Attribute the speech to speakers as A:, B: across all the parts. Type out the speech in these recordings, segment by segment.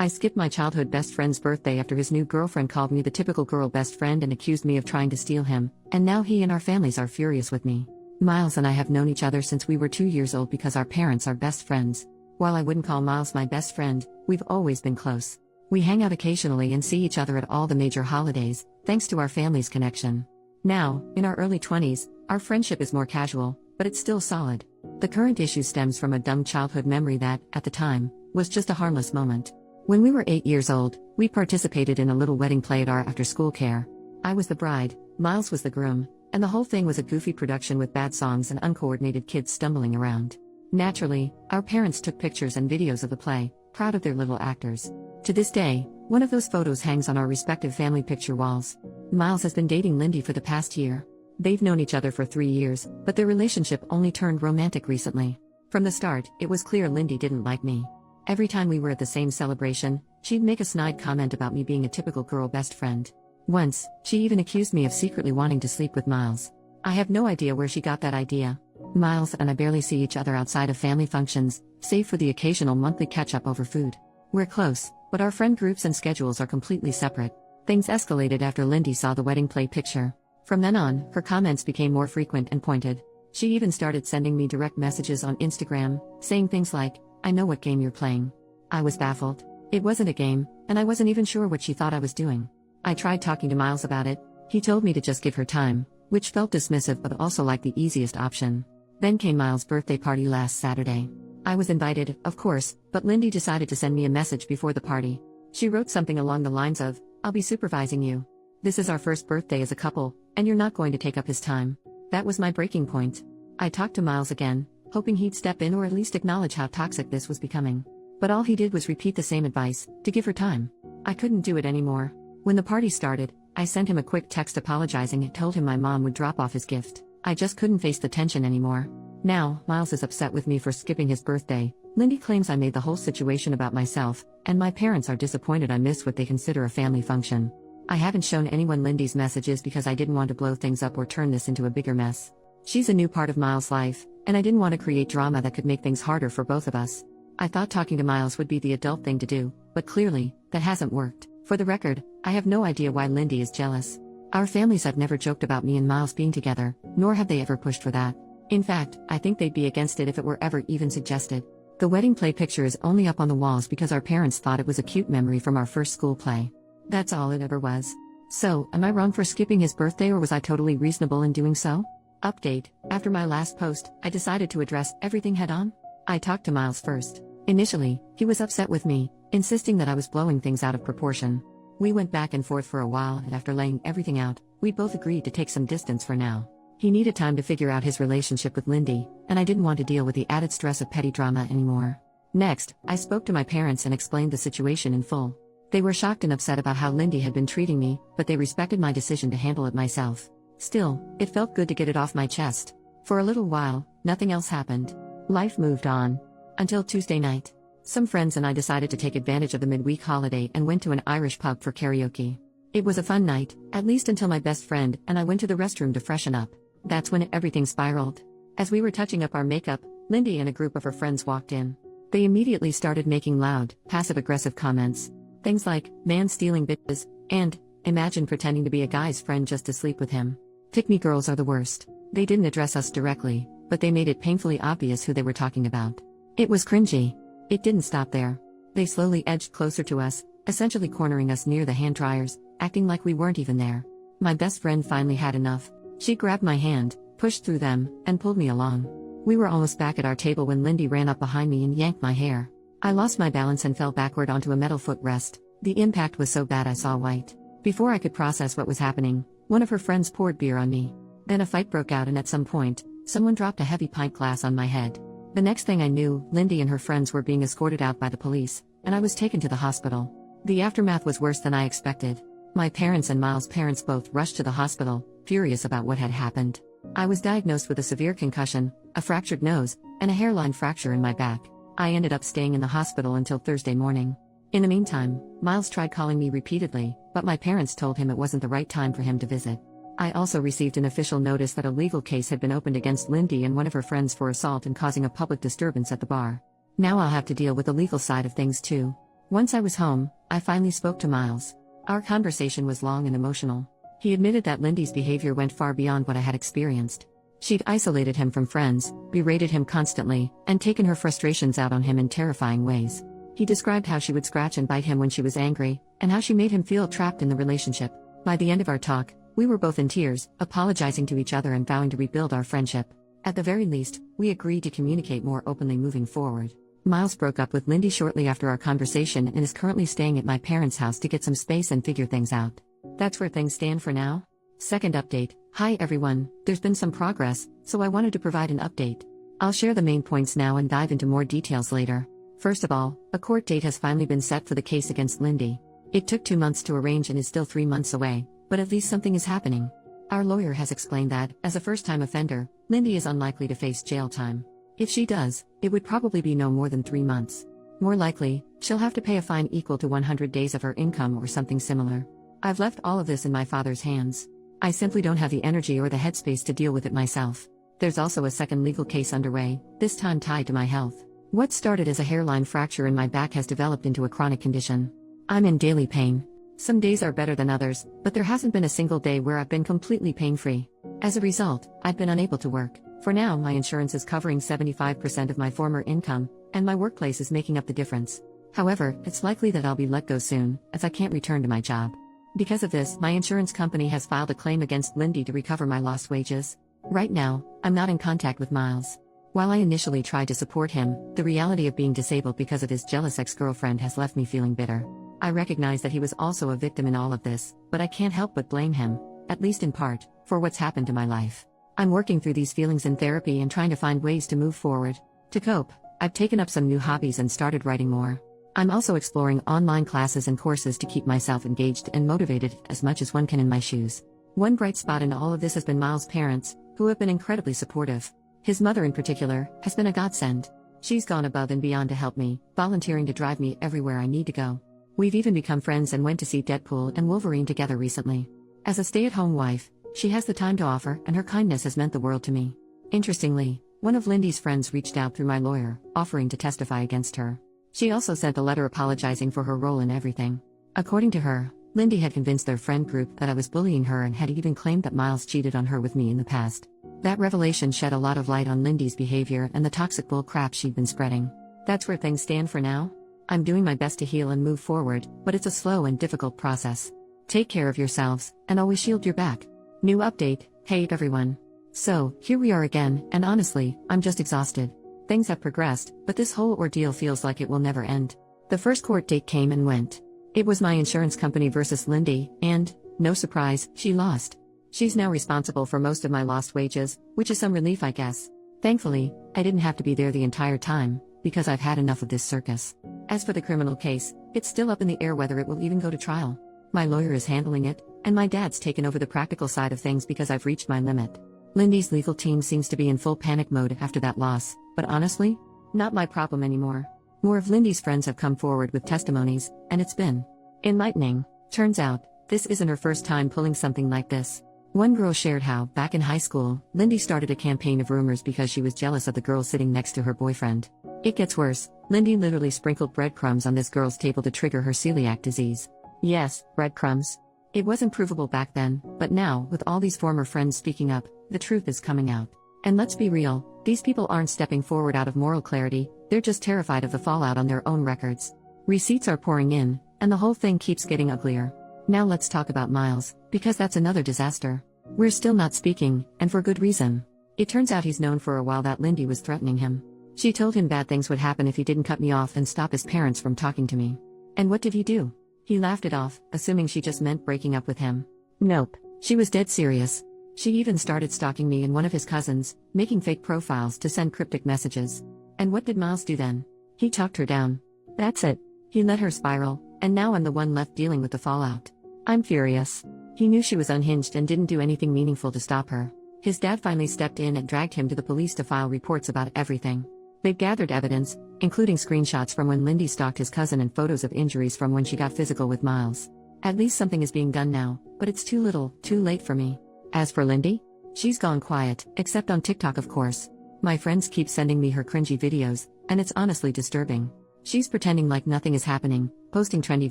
A: I skipped my childhood best friend's birthday after his new girlfriend called me the typical girl best friend and accused me of trying to steal him, and now he and our families are furious with me. Miles and I have known each other since we were 2 years old because our parents are best friends. While I wouldn't call Miles my best friend, we've always been close. We hang out occasionally and see each other at all the major holidays, thanks to our family's connection. Now, in our early 20s, our friendship is more casual, but it's still solid. The current issue stems from a dumb childhood memory that, at the time, was just a harmless moment. When we were 8 years old, we participated in a little wedding play at our after-school care. I was the bride, Miles was the groom, and the whole thing was a goofy production with bad songs and uncoordinated kids stumbling around. Naturally, our parents took pictures and videos of the play, proud of their little actors. To this day, one of those photos hangs on our respective family picture walls. Miles has been dating Lindy for the past year. They've known each other for 3 years, but their relationship only turned romantic recently. From the start, it was clear Lindy didn't like me. Every time we were at the same celebration, she'd make a snide comment about me being a typical girl best friend. Once, she even accused me of secretly wanting to sleep with Miles. I have no idea where she got that idea. Miles and I barely see each other outside of family functions, save for the occasional monthly catch-up over food. We're close, but our friend groups and schedules are completely separate. Things escalated after Lindy saw the wedding play picture. From then on, her comments became more frequent and pointed. She even started sending me direct messages on Instagram, saying things like, "I know what game you're playing." I was baffled. It wasn't a game, and I wasn't even sure what she thought I was doing. I tried talking to Miles about it. He told me to just give her time, which felt dismissive but also like the easiest option. Then came Miles' birthday party last Saturday. I was invited, of course, but Lindy decided to send me a message before the party. She wrote something along the lines of, "I'll be supervising you. This is our first birthday as a couple, and you're not going to take up his time." That was my breaking point. I talked to Miles again, hoping he'd step in or at least acknowledge how toxic this was becoming. But all he did was repeat the same advice, to give her time. I couldn't do it anymore. When the party started, I sent him a quick text apologizing and told him my mom would drop off his gift. I just couldn't face the tension anymore. Now, Miles is upset with me for skipping his birthday. Lindy claims I made the whole situation about myself, and my parents are disappointed I missed what they consider a family function. I haven't shown anyone Lindy's messages because I didn't want to blow things up or turn this into a bigger mess. She's a new part of Miles' life, and I didn't want to create drama that could make things harder for both of us. I thought talking to Miles would be the adult thing to do, but clearly, that hasn't worked. For the record, I have no idea why Lindy is jealous. Our families have never joked about me and Miles being together, nor have they ever pushed for that. In fact, I think they'd be against it if it were ever even suggested. The wedding play picture is only up on the walls because our parents thought it was a cute memory from our first school play. That's all it ever was. So, am I wrong for skipping his birthday or was I totally reasonable in doing so? Update: after my last post, I decided to address everything head on. I talked to Miles first. Initially, he was upset with me, insisting that I was blowing things out of proportion. We went back and forth for a while, and after laying everything out, we both agreed to take some distance for now. He needed time to figure out his relationship with Lindy, and I didn't want to deal with the added stress of petty drama anymore. Next, I spoke to my parents and explained the situation in full. They were shocked and upset about how Lindy had been treating me, but they respected my decision to handle it myself. Still, it felt good to get it off my chest. For a little while, nothing else happened. Life moved on. Until Tuesday night. Some friends and I decided to take advantage of the midweek holiday and went to an Irish pub for karaoke. It was a fun night, at least until my best friend and I went to the restroom to freshen up. That's when everything spiraled. As we were touching up our makeup, Lindy and a group of her friends walked in. They immediately started making loud, passive-aggressive comments. Things like, "Man stealing bitches," and, "Imagine pretending to be a guy's friend just to sleep with him." Pick-me girls are the worst. They didn't address us directly, but they made it painfully obvious who they were talking about. It was cringy. It didn't stop there. They slowly edged closer to us, essentially cornering us near the hand dryers, acting like we weren't even there. My best friend finally had enough. She grabbed my hand, pushed through them, and pulled me along. We were almost back at our table when Lindy ran up behind me and yanked my hair. I lost my balance and fell backward onto a metal footrest. The impact was so bad I saw white. Before I could process what was happening, one of her friends poured beer on me. Then a fight broke out and at some point, someone dropped a heavy pint glass on my head. The next thing I knew, Lindy and her friends were being escorted out by the police, and I was taken to the hospital. The aftermath was worse than I expected. My parents and Miles' parents both rushed to the hospital, furious about what had happened. I was diagnosed with a severe concussion, a fractured nose, and a hairline fracture in my back. I ended up staying in the hospital until Thursday morning. In the meantime, Miles tried calling me repeatedly, but my parents told him it wasn't the right time for him to visit. I also received an official notice that a legal case had been opened against Lindy and one of her friends for assault and causing a public disturbance at the bar. Now I'll have to deal with the legal side of things too. Once I was home, I finally spoke to Miles. Our conversation was long and emotional. He admitted that Lindy's behavior went far beyond what I had experienced. She'd isolated him from friends, berated him constantly, and taken her frustrations out on him in terrifying ways. He described how she would scratch and bite him when she was angry, and how she made him feel trapped in the relationship. By the end of our talk, we were both in tears, apologizing to each other and vowing to rebuild our friendship. At the very least, we agreed to communicate more openly moving forward. Miles broke up with Lindy shortly after our conversation and is currently staying at my parents' house to get some space and figure things out. That's where things stand for now. Second update. Hi everyone, there's been some progress, so I wanted to provide an update. I'll share the main points now and dive into more details later. First of all, a court date has finally been set for the case against Lindy. It took 2 months to arrange and is still 3 months away, but at least something is happening. Our lawyer has explained that, as a first-time offender, Lindy is unlikely to face jail time. If she does, it would probably be no more than 3 months. More likely, she'll have to pay a fine equal to 100 days of her income or something similar. I've left all of this in my father's hands. I simply don't have the energy or the headspace to deal with it myself. There's also a second legal case underway, this time tied to my health. What started as a hairline fracture in my back has developed into a chronic condition. I'm in daily pain. Some days are better than others, but there hasn't been a single day where I've been completely pain-free. As a result, I've been unable to work. For now, my insurance is covering 75% of my former income, and my workplace is making up the difference. However, it's likely that I'll be let go soon, as I can't return to my job. Because of this, my insurance company has filed a claim against Lindy to recover my lost wages. Right now, I'm not in contact with Miles. While I initially tried to support him, the reality of being disabled because of his jealous ex-girlfriend has left me feeling bitter. I recognize that he was also a victim in all of this, but I can't help but blame him, at least in part, for what's happened to my life. I'm working through these feelings in therapy and trying to find ways to move forward. To cope, I've taken up some new hobbies and started writing more. I'm also exploring online classes and courses to keep myself engaged and motivated as much as one can in my shoes. One bright spot in all of this has been Miles' parents, who have been incredibly supportive. His mother in particular, has been a godsend. She's gone above and beyond to help me, volunteering to drive me everywhere I need to go. We've even become friends and went to see Deadpool and Wolverine together recently. As a stay-at-home wife, she has the time to offer, and her kindness has meant the world to me. Interestingly, one of Lindy's friends reached out through my lawyer, offering to testify against her. She also sent a letter apologizing for her role in everything. According to her, Lindy had convinced their friend group that I was bullying her and had even claimed that Miles cheated on her with me in the past. That revelation shed a lot of light on Lindy's behavior and the toxic bull crap she'd been spreading. That's where things stand for now. I'm doing my best to heal and move forward, but it's a slow and difficult process. Take care of yourselves, and always shield your back. New update. Hey everyone. So, here we are again, and honestly, I'm just exhausted. Things have progressed, but this whole ordeal feels like it will never end. The first court date came and went. It was my insurance company versus Lindy, and, no surprise, she lost. She's now responsible for most of my lost wages, which is some relief I guess. Thankfully, I didn't have to be there the entire time, because I've had enough of this circus. As for the criminal case, it's still up in the air whether it will even go to trial. My lawyer is handling it, and my dad's taken over the practical side of things because I've reached my limit. Lindy's legal team seems to be in full panic mode after that loss, but honestly, not my problem anymore. More of Lindy's friends have come forward with testimonies, and it's been enlightening. Turns out, this isn't her first time pulling something like this. One girl shared how, back in high school, Lindy started a campaign of rumors because she was jealous of the girl sitting next to her boyfriend. It gets worse. Lindy literally sprinkled breadcrumbs on this girl's table to trigger her celiac disease. Yes, breadcrumbs. It wasn't provable back then, but now, with all these former friends speaking up, the truth is coming out. And let's be real, these people aren't stepping forward out of moral clarity, they're just terrified of the fallout on their own records. Receipts are pouring in, and the whole thing keeps getting uglier. Now let's talk about Miles, because that's another disaster. We're still not speaking, and for good reason. It turns out he's known for a while that Lindy was threatening him. She told him bad things would happen if he didn't cut me off and stop his parents from talking to me. And what did he do? He laughed it off, assuming she just meant breaking up with him. Nope, she was dead serious. She even started stalking me and one of his cousins, making fake profiles to send cryptic messages. And what did Miles do then? He talked her down. That's it. He let her spiral, and now I'm the one left dealing with the fallout. I'm furious. He knew she was unhinged and didn't do anything meaningful to stop her. His dad finally stepped in and dragged him to the police to file reports about everything. They've gathered evidence, including screenshots from when Lindy stalked his cousin and photos of injuries from when she got physical with Miles. At least something is being done now, but it's too little, too late for me. As for Lindy, she's gone quiet, except on TikTok of course. My friends keep sending me her cringy videos, and it's honestly disturbing. She's pretending like nothing is happening, posting trendy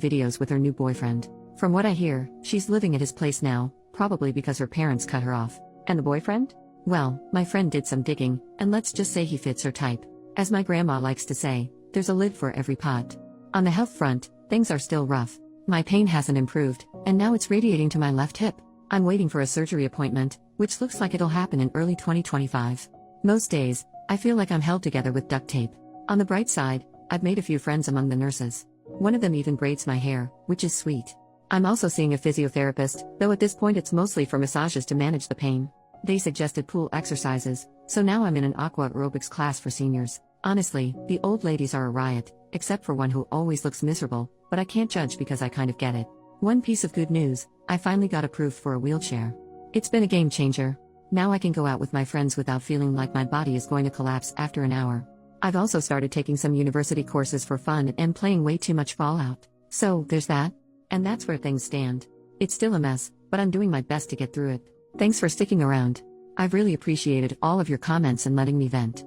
A: videos with her new boyfriend. From what I hear, she's living at his place now, probably because her parents cut her off. And the boyfriend? Well, my friend did some digging, and let's just say he fits her type. As my grandma likes to say, there's a lid for every pot. On the health front, things are still rough. My pain hasn't improved, and now it's radiating to my left hip. I'm waiting for a surgery appointment, which looks like it'll happen in early 2025. Most days, I feel like I'm held together with duct tape. On the bright side, I've made a few friends among the nurses. One of them even braids my hair, which is sweet. I'm also seeing a physiotherapist, though at this point it's mostly for massages to manage the pain. They suggested pool exercises, so now I'm in an aqua aerobics class for seniors. Honestly, the old ladies are a riot, except for one who always looks miserable, but I can't judge because I kind of get it. One piece of good news, I finally got approved for a wheelchair. It's been a game changer. Now I can go out with my friends without feeling like my body is going to collapse after an hour. I've also started taking some university courses for fun and playing way too much Fallout. So, there's that. And that's where things stand. It's still a mess, but I'm doing my best to get through it. Thanks for sticking around. I've really appreciated all of your comments and letting me vent.